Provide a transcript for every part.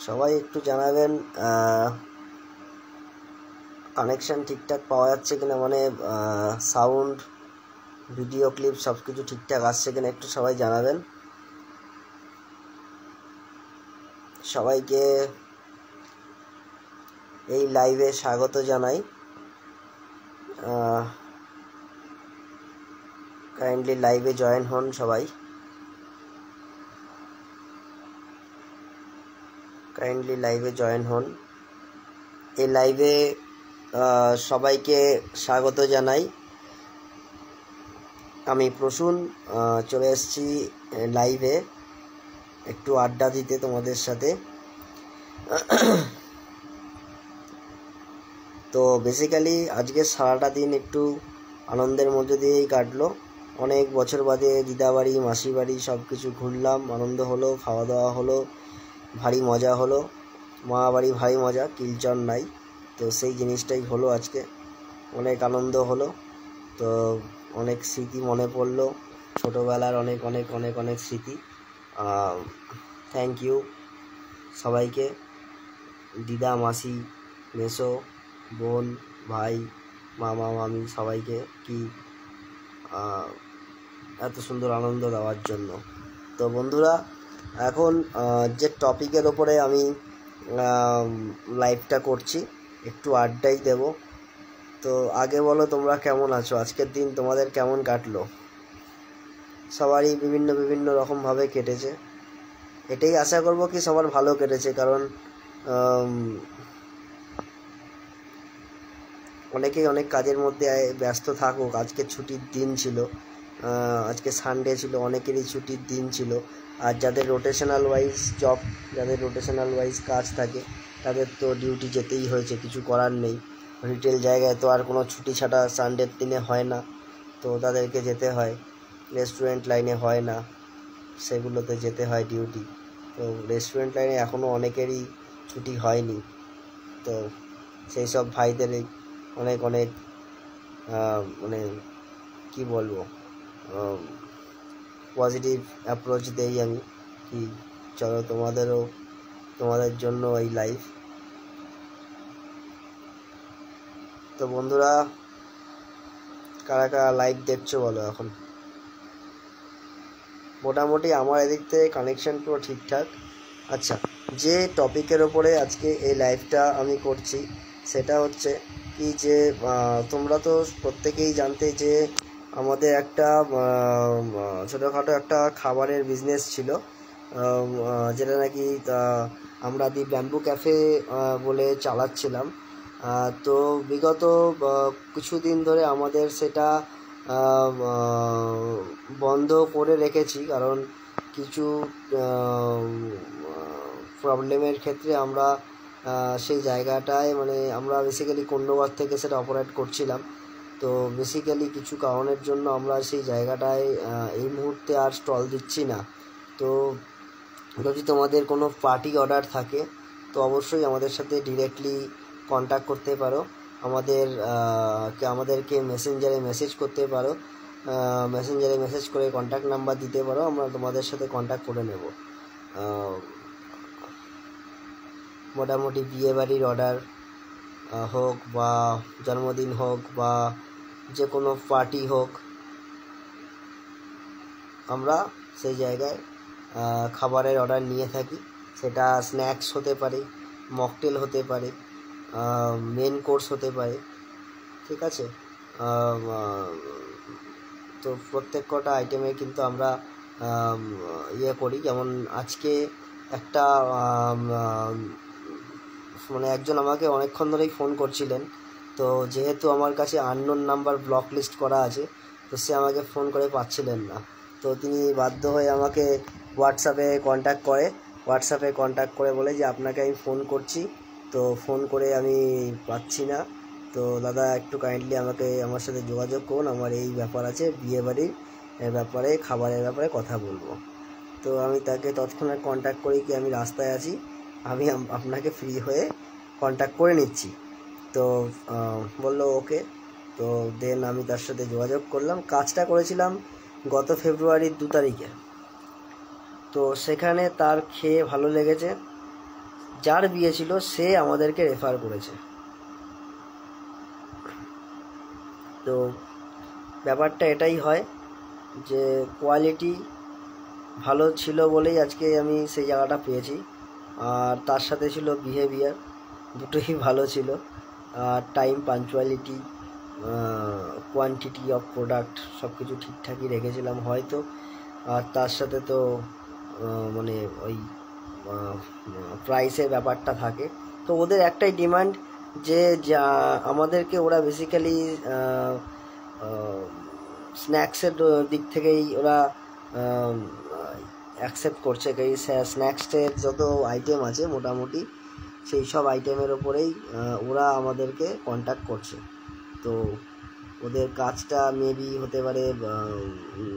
সবাই একটু জানাবেন কানেকশান ঠিকঠাক পাওয়া যাচ্ছে কিনা, মানে সাউন্ড ভিডিও ক্লিপ সব কিছু ঠিকঠাক আসছে কিনা একটু সবাই জানাবেন। সবাইকে এই লাইভে স্বাগত জানাই। কাইন্ডলি লাইভে জয়েন হন সবাই, কাইন্ডলি লাইভে জয়েন হন। এই লাইভে সবাইকে স্বাগত জানাই। আমি প্রসূন চলে এসেছি লাইভে একটু আড্ডা দিতে তোমাদের সাথে। তো বেসিক্যালি আজকে সারাটা দিন একটু আনন্দের মধ্যে দিয়েই কাটলো। অনেক বছর বাদে দিদাবাড়ি মাসি বাড়ি সব কিছু ঘুরলাম, আনন্দ হলো, খাওয়া দাওয়া হলো, ভারী মজা হলো। মা বাড়ি ভারী মজা, কিলচর নাই, তো সেই জিনিসটাই হলো আজকে। অনেক আনন্দ হলো, তো অনেক স্মৃতি মনে পড়লো, ছোটোবেলার অনেক অনেক অনেক অনেক স্মৃতি। থ্যাংক ইউ সবাইকে, দিদা মাসি মেসো বোন ভাই মামা মামি সবাইকে কি এত সুন্দর আনন্দ দেওয়ার জন্য। তো বন্ধুরা, এখন যে টপিকের ওপরে আমি লাইভটা করছি, একটু আড্ডাই দেব। তো আগে বলো তোমরা কেমন আছো, আজকের দিন তোমাদের কেমন কাটলো? সবারই বিভিন্ন বিভিন্ন রকমভাবে কেটেছে, এটাই আশা করব কি সবার ভালো কেটেছে, কারণ অনেকেই অনেক কাজের মধ্যে ব্যস্ত থাকুক। আজকে ছুটির দিন ছিল, আজকে সানডে ছিল, অনেকেরই ছুটির দিন ছিল। আর যাদের রোটেশনাল ওয়াইজ জব, যাদের রোটেশনাল ওয়াইজ কাজ থাকে, তাদের তো ডিউটি যেতেই হয়েছে, কিছু করার নেই। রিটেল জায়গায় তো আর কোনো ছুটি ছাড়া সানডের দিনে হয় না, তো তাদেরকে যেতে হয়। রেস্টুরেন্ট লাইনে হয় না, সেগুলোতে যেতে হয় ডিউটি। তো রেস্টুরেন্ট লাইনে এখনও অনেকেরই ছুটি হয়নি, তো সেই সব ভাইদের অনেক অনেক মানে কি বলবো, পজিটিভ অ্যাপ্রোচ দেই আমি কি চলো তোমাদের জন্য এই লাইভ। তো বন্ধুরা, কারা কারা লাইভ দেখছো বলো এখন? মোটামুটি আমার এদিক থেকে কানেকশান পুরো ঠিকঠাক। আচ্ছা, যে টপিকের ওপরে আজকে এই লাইভটা আমি করছি সেটা হচ্ছে কি, যে তোমরা তো প্রত্যেকেই জানতে যে আমাদের একটা ছোটোখাটো একটা খাবারের বিজনেস ছিল, যেটা নাকি আমরা দি ব্যাম্বু ক্যাফে বলে চালাচ্ছিলাম। তো বিগত কিছুদিন ধরে আমাদের সেটা বন্ধ করে রেখেছি, কারণ কিছু প্রবলেমের ক্ষেত্রে আমরা সেই জায়গাটায়, মানে আমরা বেসিক্যালি কন্যবাদ থেকে সেটা অপারেট করছিলাম। তো বেসিক্যালি কিছু কারণের জন্য আমরা সেই জায়গাটায় এই মুহূর্তে আর স্টল দিচ্ছি না। তো যদি তোমাদের কোনো পার্টি অর্ডার থাকে তো অবশ্যই আমাদের সাথে ডিরেক্টলি কন্ট্যাক্ট করতে পারো, আমাদেরকে মেসেঞ্জারে মেসেজ করতে পারো, মেসেঞ্জারে মেসেজ করে কন্ট্যাক্ট নাম্বার দিতে পারো, আমরা তোমাদের সাথে কন্ট্যাক্ট করে নেব। মোটামুটি বিয়ে বাড়ির অর্ডার হোক বা জন্মদিন হোক বা যে কোনো পার্টি হোক, আমরা সেই জায়গায় খাবারের অর্ডার নিয়ে থাকি। সেটা স্ন্যাক্স হতে পারে, মকটেল হতে পারে, মেন কোর্স হতে পারে, ঠিক আছে। তো প্রত্যেক কটা আইটেমে কিন্তু আমরা ইয়ে করি। যেমন আজকে একটা মানে একজন আমাকে অনেকক্ষণ ধরেই ফোন করছিলেন, তো যেহেতু আমার কাছে আননোন নাম্বার ব্লক লিস্ট করা আছে, তো সে আমাকে ফোন করে পাচ্ছিলেন না। তো তিনি বাধ্য হয়ে আমাকে হোয়াটসঅ্যাপে কন্ট্যাক্ট করে বলে যে আপনাকে আমি ফোন করছি, তো ফোন করে আমি পাচ্ছি না, তো দাদা একটু কাইন্ডলি আমার সাথে যোগাযোগ করুন, আমার এই ব্যাপার আছে, বিয়েবাড়ির ব্যাপারে, খাবারের ব্যাপারে কথা বলবো। তো আমি তাকে তৎক্ষণাৎ কন্ট্যাক্ট করি কি আমি রাস্তায় আছি, আমি আপনাকে ফ্রি হয়ে কন্ট্যাক্ট করে নিচ্ছি। তো বললো ওকে। তো দেন আমি তার সাথে যোগাযোগ করলাম। কাজটা করেছিলাম গত ফেব্রুয়ারির 2 তারিখে। তো সেখানে তার খেয়ে ভালো লেগেছে, যার বিয়ে ছিল সে আমাদেরকে রেফার করেছে। তো ব্যাপারটা এটাই হয় যে কোয়ালিটি ভালো ছিল বলেই আজকে আমি সেই জায়গাটা পেয়েছি, আর তার সাথে ছিল বিহেভিয়ার, দুটোই ভালো ছিল। আর time, punctuality, quantity of product সব কিছু ঠিকঠাকই রেখেছিলাম হয়তো। আর তার সাথে তো মানে ওই প্রাইসের ব্যাপারটা থাকে। তো ওদের একটাই ডিমান্ড যে আমাদেরকে ওরা বেসিক্যালি স্ন্যাক্সের দিক থেকেই ওরা অ্যাকসেপ্ট করছে। এই স্ন্যাক্সের যত আইটেম আছে মোটামুটি সেই সব আইটেমের ওপরেই ওরা আমাদেরকে কন্ট্যাক্ট করছে। তো ওদের কাজটা মেবি হতে পারে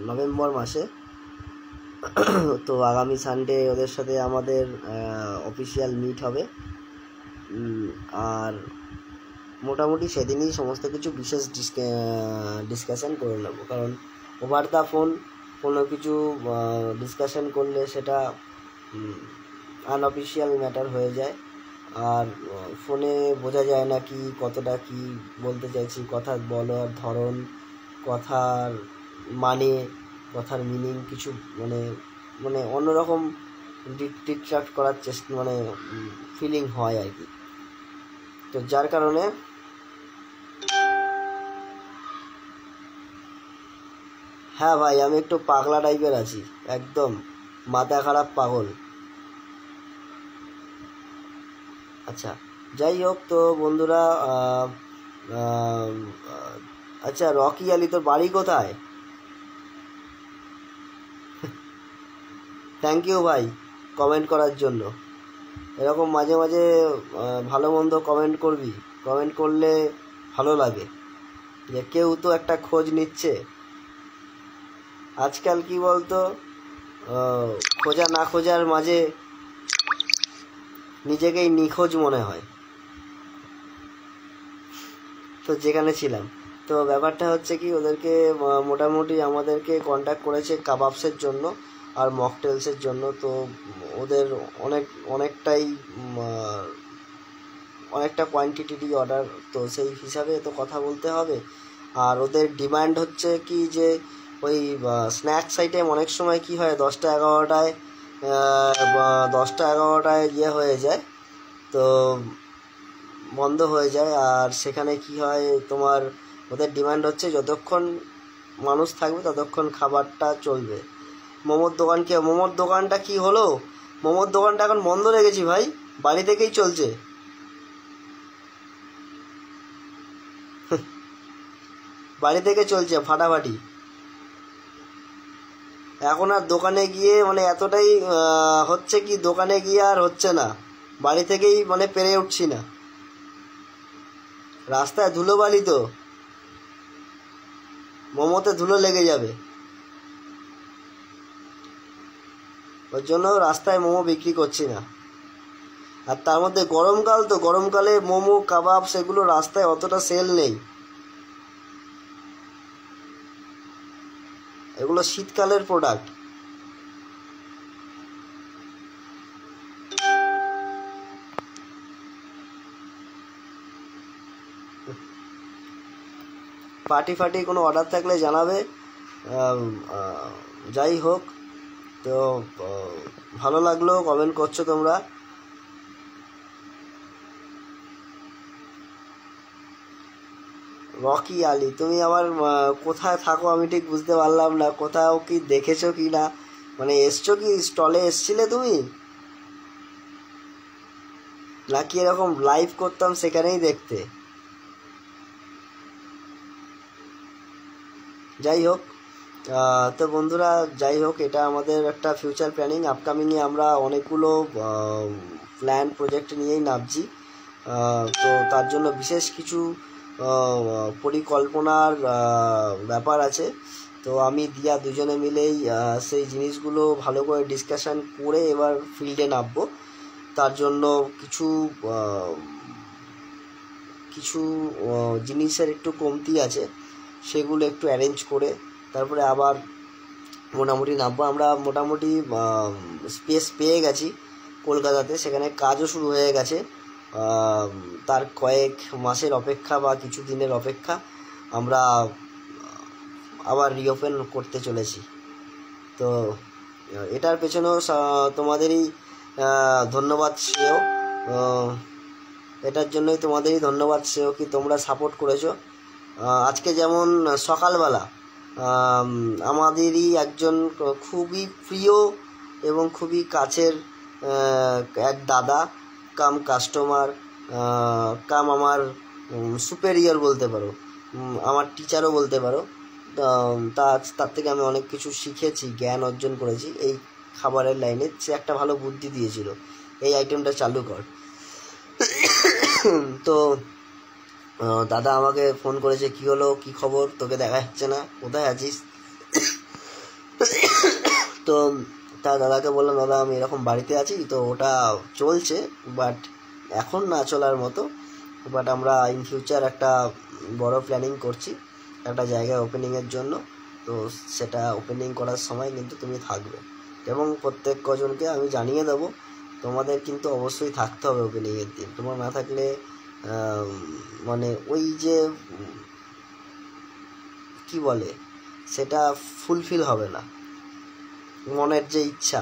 নভেম্বর মাসে। তো আগামী সানডে ওদের সাথে আমাদের অফিসিয়াল মিট হবে, আর মোটামুটি সেদিনই সমস্ত কিছু বিশেষ ডিসকাশন করে নেব। কারণ ওভার দ্য ফোন কোনো কিছু ডিসকাশন করলে সেটা আনঅফিসিয়াল ম্যাটার হয়ে যায়, আর ফোনে বোঝা যায় না কি কতটা কি বলতে চাইছি, কথা বলার ধরন, কথার মানে, কথার মিনিং কিছু মানে মানে অন্যরকম ডিস্ট্রাক্ট করার চেষ্টা মানে ফিলিং হয় আর কি। তো যার কারণে হ্যাঁ ভাই, আমি একটু পাগলা টাইপের আছি, একদম মাথা খারাপ পাগল। আচ্ছা, যাই হোক, তো বন্ধুরা আচ্ছা রকি আলী, তোর বাড়ি কোথায়? থ্যাংক ইউ ভাই কমেন্ট করার জন্য। এরকম মাঝে মাঝে ভালো মন্দ কমেন্ট করবি, কমেন্ট করলে ভালো লাগে যে কেউ তো একটা খোঁজ নিচ্ছে। আজকাল কি বলতো, খোঁজা না খোঁজার মাঝে নিজেকেই নিখোঁজ মনে হয়। তো যেখানে ছিলাম, তো ব্যাপারটা হচ্ছে কি, ওদেরকে মোটামুটি আমাদেরকে কন্ট্যাক্ট করেছে কাবাবসের জন্য আর মকটেলসের জন্য। তো ওদের অনেকটা কোয়ান্টিটি অর্ডার, তো সেই হিসাবে তো কথা বলতে হবে। আর ওদের ডিমান্ড হচ্ছে কি যে ওই স্ন্যাক্স আইটেম অনেক সময় কি হয় 10টা 11টায় ইয়ে হয়ে যায়, তো বন্ধ হয়ে যায়। আর সেখানে কি হয় তোমার, ওদের ডিমান্ড হচ্ছে যতক্ষণ মানুষ থাকবে ততক্ষণ খাবারটা চলবে। মোমোর দোকানটা কি হলো, মোমোর দোকানটা এখন বন্ধ রেখেছি ভাই, বাড়ি থেকেই চলছে। বাড়ি থেকে চলছে ফাটাফাটি। এখন আর দোকানে গিয়ে মানে এতটাই হচ্ছে কি, দোকানে গিয়ে আর হচ্ছে না, বাড়ি থেকেই মানে পেরে উঠছি না। রাস্তায় ধুলোবালি, তো মোমোতে ধুলো লেগে যাবে, ওর জন্য রাস্তায় মোমো বিক্রি করছি না। আর তার মধ্যে গরমকাল, তো গরমকালে মোমো কাবাব সেগুলো রাস্তায় অতটা সেল নেই, এগুলো শীতকালের প্রোডাক্ট। পার্টি কোনো অর্ডার থাকলে জানাবে। যাই হোক, তো ভালো লাগলো কমেন্ট করছো তোমরা। রকি আলী, তুমি আবার কোথায় থাকো আমি ঠিক বুঝতে পারলাম না, কোথাও কি দেখেছো কি না, মানে এসছো কি, স্টলে এসছিলে তুমি, নাকি এরকম লাইভ করতাম সেখানেই দেখতে? যাই হোক, তো বন্ধুরা, যাই হোক, এটা আমাদের একটা ফিউচার প্ল্যানিং। আপকামিংয়ে আমরা অনেকগুলো প্ল্যান প্রজেক্ট নিয়েই নামছি। তো তার জন্য বিশেষ কিছু পরিকল্পনার ব্যাপার আছে। তো আমি দিয়া দুজনে মিলেই সেই জিনিসগুলো ভালো করে ডিসকাশন করে এবার ফিল্ডে নামবো। তার জন্য কিছু জিনিসের একটু কমতি আছে, সেগুলো একটু অ্যারেঞ্জ করে তারপরে আবার মোটামুটি নামবো। আমরা মোটামুটি স্পেস পেয়ে গেছি, কলকাতাতে, সেখানে কাজও শুরু হয়ে গেছে। তার কয়েক মাসের অপেক্ষা বা কিছু দিনের অপেক্ষা, আমরা আবার রিওপেন করতে চলেছি। তো এটার পেছনেও তোমাদেরই ধন্যবাদ শ্রেয়, এটার জন্যই তোমাদেরই ধন্যবাদ শ্রেয় কি তোমরা সাপোর্ট করেছো। আজকে যেমন সকালবেলা আমাদেরই একজন খুবই প্রিয় এবং খুবই কাছের এক দাদা কাম কাস্টমার কাম আমার সুপেরিয়র বলতে পারো, আমার টিচারও বলতে পারো, তার থেকে আমি অনেক কিছু শিখেছি, জ্ঞান অর্জন করেছি এই খাবারের লাইনে। সে একটা ভালো বুদ্ধি দিয়েছিল, এই আইটেমটা চালু কর। তো দাদা আমাকে ফোন করেছে, কি হলো, কি খবর, তোকে দেখা যাচ্ছে না, কোথায় আছিস? তো তা দাদাকে বললাম, দাদা আমি এরকম বাড়িতে আছি, তো ওটা চলছে বাট এখন না চলার মতো, বাট আমরা ইন ফিউচার একটা বড় প্ল্যানিং করছি একটা জায়গায় ওপেনিংয়ের জন্য। তো সেটা ওপেনিং করার সময় কিন্তু তুমি থাকবে এবং প্রত্যেক কজনকে আমি জানিয়ে দেবো। তোমাদের কিন্তু অবশ্যই থাকতে হবে ওপেনিংয়ের দিন, তোমার না থাকলে মানে ওই যে কি বলে সেটা ফুলফিল হবে না, মনের যে ইচ্ছা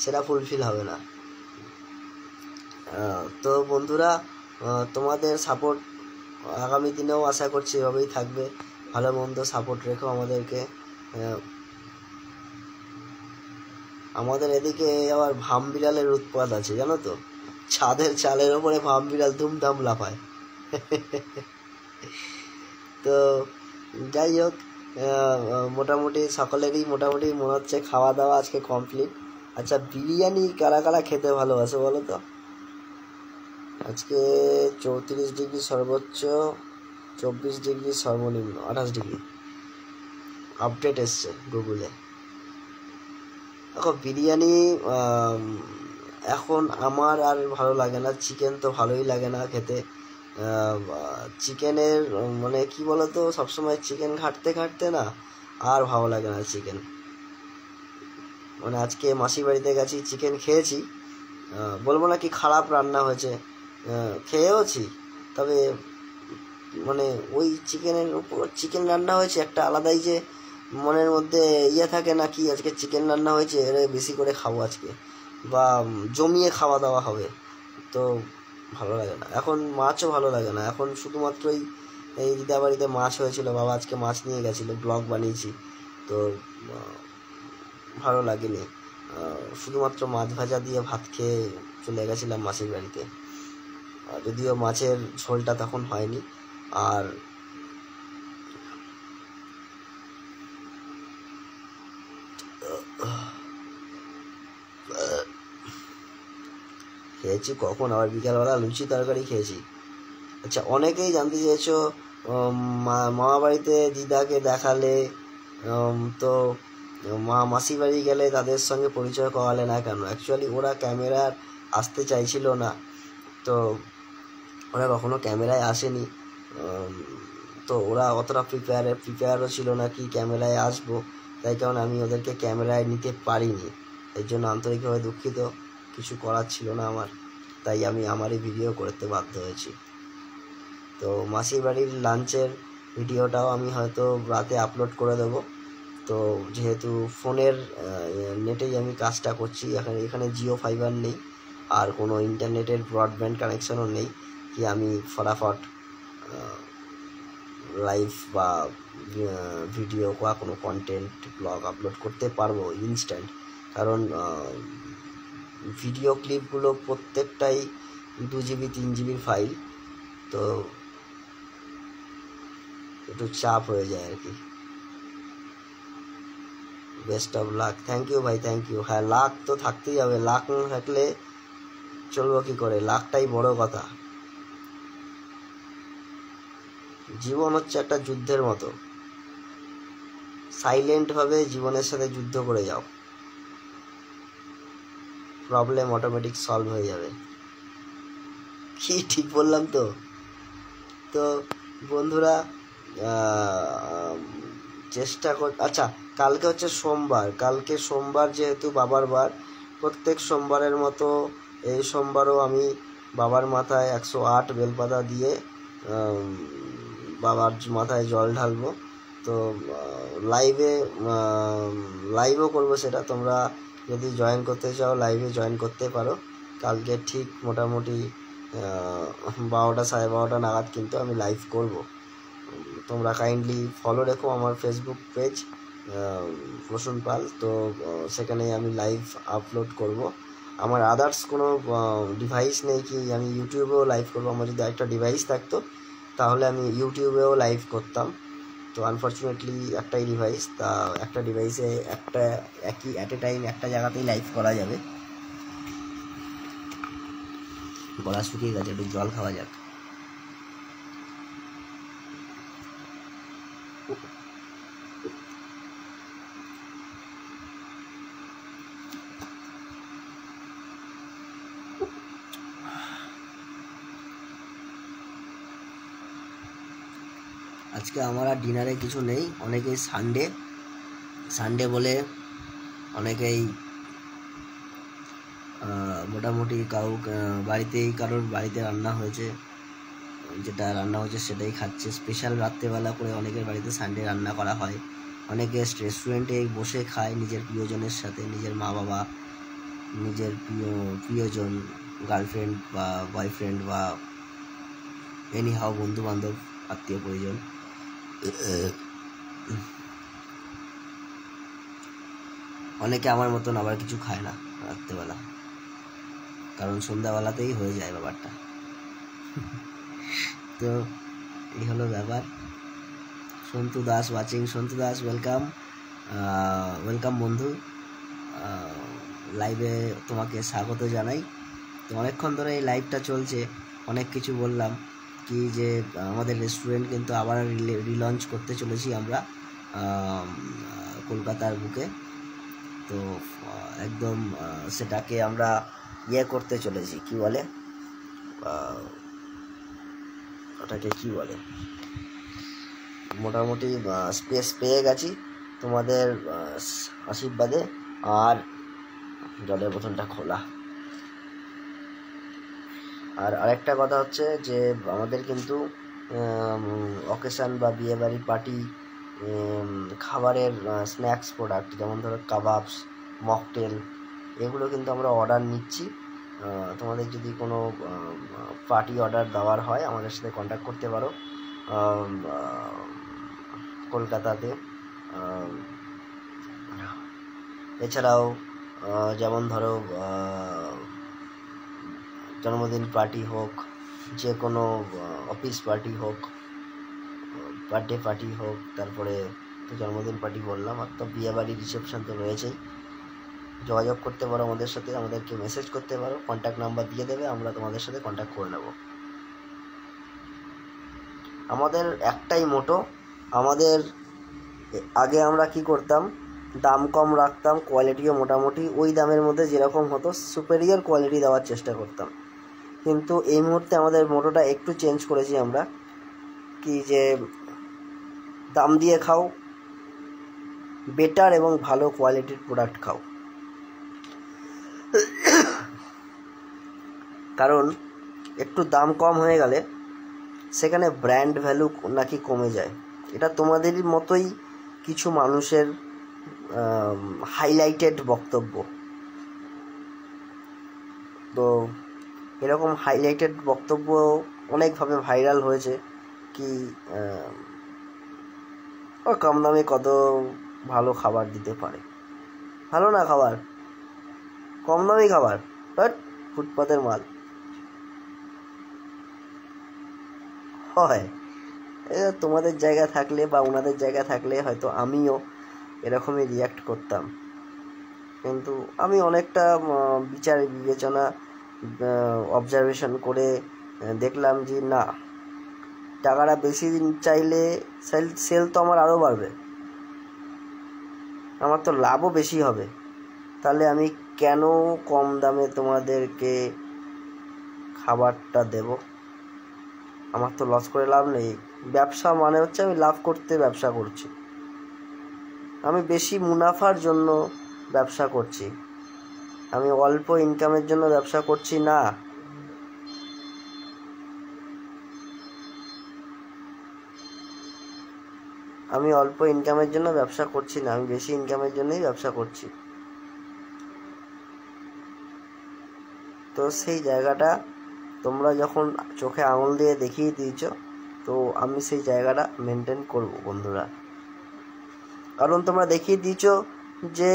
সেটা ফুলফিল হবে না। তো বন্ধুরা, তোমাদের সাপোর্ট আগামী দিনেও আশা করছি এভাবেই থাকবে, ভালো মন্দ সাপোর্ট রেখো আমাদেরকে। আমাদের এদিকে আবার ভাম বিড়ালের উৎপাত আছে জানো তো, ছাদের চালের ওপরে ভাম বিড়াল ধুমধাম লাফায়। তো যাই হোক, মোটামুটি সকলেরই মোটামুটি মনে হচ্ছে খাওয়া দাওয়া আজকে কমপ্লিট। আচ্ছা, বিরিয়ানি কারা কারা খেতে ভালোবাসে বলো তো? আজকে 34 ডিগ্রি সর্বোচ্চ, 24 ডিগ্রি সর্বনিম্ন, 28 ডিগ্রি আপডেট এসছে গুগলে। দেখো বিরিয়ানি এখন আমার আর ভালো লাগে না, চিকেন তো ভালোই লাগে না খেতে। চিকেনের মানে কি বলতো, সবসময় চিকেন ঘাটতে ঘাটতে না আর ভালো লাগে না চিকেন। মানে আজকে মাসির বাড়িতে গেছি, চিকেন খেয়েছি, বলবো না কি খারাপ রান্না হয়েছে, খেয়েওছি, তবে মানে ওই চিকেনের উপর চিকেন রান্না হয়েছে একটা আলাদাই যে মনের মধ্যে ইয়ে থাকে না কি আজকে চিকেন রান্না হয়েছে, এর বেশি করে খাবো আজকে, বা জমিয়ে খাওয়া দাওয়া হবে, তো ভালো লাগে না। এখন মাছও ভালো লাগে না, এখন শুধুমাত্রই এই দিদাবাড়িতে মাছ হয়েছিল, বাবা আজকে মাছ নিয়ে গেছিলো, ব্লগ বানিয়েছি, তো ভালো লাগেনি, শুধুমাত্র মাছ ভাজা দিয়ে ভাত খেয়ে চলে গেছিলাম মাসির বাড়িতে, যদিও মাছের ঝোলটা তখন হয়নি। আর খেয়েছি কখন, আবার বিকালবেলা লুচি তরকারি খেয়েছি। আচ্ছা, অনেকেই জানতে চেয়েছো মামা বাড়িতে দিদাকে দেখালে, তো মাসি বাড়ি গেলে তাদের সঙ্গে পরিচয় করালে না কেন? অ্যাকচুয়ালি ওরা ক্যামেরার আসতে চাইছিল না, তো ওরা কখনো ক্যামেরায় আসেনি, তো ওরা অতটা প্রিপেয়ারও ছিল না কি ক্যামেরায় আসবো, তাই কারণে আমি ওদেরকে ক্যামেরায় নিতে পারিনি, এর জন্য আন্তরিকভাবে দুঃখিত, কিছু করার ছিল না আমার, তাই আমি আমারই ভিডিও করতে বাধ্য হয়েছি। তো মাসির বাড়ির লাঞ্চের ভিডিওটাও আমি হয়তো রাতে আপলোড করে দেবো। তো যেহেতু ফোনের নেটেই আমি কাজটা করছি, এখানে জিও ফাইবার নেই, আর কোনো ইন্টারনেটের ব্রডব্যান্ড কানেকশনও নেই কি আমি ফটাফট লাইভ বা ভিডিও বা কোনো কন্টেন্ট ব্লগ আপলোড করতে পারবো ইনস্ট্যান্ট, কারণ ভিডিও ক্লিপগুলো প্রত্যেকটাই 2 GB 3 GB ফাইল, তো একটু চাপ হয়ে যায় আর কি। Best of luck, thank you ভাই, থ্যাংক ইউ। হ্যাঁ, লাক তো থাকতেই হবে, লাক না থাকলে চলবো কি করে, লাকটাই বড় কথা। জীবন হচ্ছে একটা যুদ্ধের মতো, সাইলেন্টভাবে জীবনের সাথে যুদ্ধ করে যাও, প্রবলেম অটোমেটিক সলভ হয়ে যাবে। কি ঠিক বললাম তো? তো বন্ধুরা, চেষ্টা কর। আচ্ছা, কালকে হচ্ছে সোমবার, কালকে সোমবার যেহেতু বাবার বার, প্রত্যেক সোমবারের মতো এই সোমবারও আমি বাবার মাথায় 108 বেলপাতা দিয়ে বাবার মাথায় জল ঢালবো। তো লাইভও করবো, সেটা তোমরা যদি জয়েন করতে চাও লাইভে জয়েন করতে পারো। কালকে ঠিক মোটামুটি 12টা 12:30 নাগাদ কিন্তু আমি লাইভ করব। তোমরা কাইন্ডলি ফলো রেখো আমার ফেসবুক পেজ প্রসূন পাল। তো সেখানে আমি লাইভ আপলোড করব। আমার আদার্স কোনো ডিভাইস নেই কি আমি ইউটিউবেও লাইভ করবো। আমার যদি একটা ডিভাইস থাকতো তাহলে আমি ইউটিউবেও লাইভ করতাম। তো আনফর্চুনেটলি একটাই ডিভাইস, তা একটা ডিভাইসে একই অ্যাট এ টাইম একটা জায়গাতেই লাইভ করা যাবে। গলা শুকিয়ে গেছে, একটু জল খাওয়া যাক। আজকে আমার আর ডিনারে কিছু নেই। অনেকেই সানডে বলে অনেকেই মোটামুটি কারোর বাড়িতে রান্না হয়েছে, যেটা রান্না হয়েছে সেটাই খাচ্ছে। স্পেশাল রাত্রেবেলা করে অনেকের বাড়িতে সানডে রান্না করা হয়। অনেকে রেস্টুরেন্টে বসে খায় নিজের প্রিয়জনের সাথে, নিজের মা বাবা, নিজের প্রিয়জন, গার্লফ্রেন্ড বা বয়ফ্রেন্ড বা এনি হাও বন্ধু বান্ধব, আত্মীয় পরিজন। অনেকে আমার মতন আবার কিছু খায় না রাত্রেবেলা, কারণ সন্ধ্যাবেলাতেই হয়ে যায় ব্যাপারটা। তো এই হলো ব্যাপার। সন্তু দাস ওয়াচিং, সন্তু দাস ওয়েলকাম বন্ধু, লাইভে তোমাকে স্বাগত জানাই। তো অনেকক্ষণ ধরে এই লাইভটা চলছে, অনেক কিছু বললাম কি যে আমাদের রেস্টুরেন্ট কিন্তু আবার রিলঞ্চ করতে চলেছি আমরা কলকাতার বুকে। তো একদম সেটাকে আমরা করতে চলেছি, কি বলে ওটাকে, কি বলে, মোটামুটি স্পেস পেয়ে গেছি তোমাদের আশীর্বাদে। আর জলের বোতলটা খোলা। আর আরেকটা কথা হচ্ছে যে আমাদের কিন্তু অকেশান বা বিয়েবাড়ি পার্টি খাবারের স্ন্যাক্স প্রোডাক্ট, যেমন ধরো কাবাবস, মকটেল, এগুলো কিন্তু আমরা অর্ডার নিচ্ছি। তোমাদের যদি কোনো পার্টি অর্ডার দেওয়ার হয় আমাদের সাথে কন্ট্যাক্ট করতে পারো কলকাতাতে। এছাড়াও যেমন ধরো জন্মদিন পার্টি হোক, যে কোনো অফিস পার্টি হোক, বার্থডে পার্টি হোক, তারপরে তো জন্মদিন পার্টি বললাম, আর তো বিয়েবাড়ি রিসেপশন তো রয়েছেই। যোগাযোগ করতে পারো আমাদের সাথে, আমাদেরকে মেসেজ করতে পারো, কন্ট্যাক্ট নাম্বার দিয়ে দেবে, আমরা তোমাদের সাথে কন্ট্যাক্ট করে নেব। আমাদের একটাই মোটো, আমাদের আগে আমরা কি করতাম, দাম কম রাখতাম, কোয়ালিটিও মোটামুটি ওই দামের মধ্যে যেরকম হতো সুপেরিয়র কোয়ালিটি দেওয়ার চেষ্টা করতাম। কিন্তু এই মুহূর্তে আমাদের মোটোটা একটু চেঞ্জ করেছি আমরা, কি যে দাম দিয়ে খাও, বেটার এবং ভালো কোয়ালিটির প্রোডাক্ট খাও। কারণ একটু দাম কম হয়ে গেলে সেখানে ব্র্যান্ড ভ্যালু নাকি কমে যায়। এটা তোমাদেরই মতোই কিছু মানুষের হাইলাইটেড বক্তব্য। তো এরকম হাইলাইটেড বক্তব্য অনেকভাবে ভাইরাল হয়েছে, কি কম দামে কত ভালো খাবার দিতে পারে। ভালো না খাবার, কম দামি খাবার, বাট ফুটপাতের মাল হয়। তোমাদের জায়গা থাকলে বা ওনাদের জায়গা থাকলে হয়তো আমিও এরকমই রিয়াক্ট করতাম। কিন্তু আমি অনেকটা বিচার বিবেচনা অবজারভেশন করে দেখলাম যে না, টাকাটা বেশি চাইলে সেল তো আমার আরও বাড়বে, আমার তো লাভও বেশি হবে। তাহলে আমি কেন কম দামে তোমাদেরকে খাবারটা দেব? আমার তো লস করে লাভ নেই। ব্যবসা মানে হচ্ছে আমি লাভ করতে ব্যবসা করছি, আমি বেশি মুনাফার জন্য ব্যবসা করছি। আমি অল্প ইনকামের জন্য ব্যবসা করছি না। আমি অল্প ইনকামের জন্য ব্যবসা করছি না, আমি বেশি ইনকামের জন্যই ব্যবসা করছি। তো সেই জায়গাটা তোমরা যখন চোখে আঙুল দিয়ে দেখিয়ে দিয়েছ, তো আমি সেই জায়গাটা মেনটেন করব বন্ধুরা। কারণ তোমরা দেখিয়ে দিয়েছ যে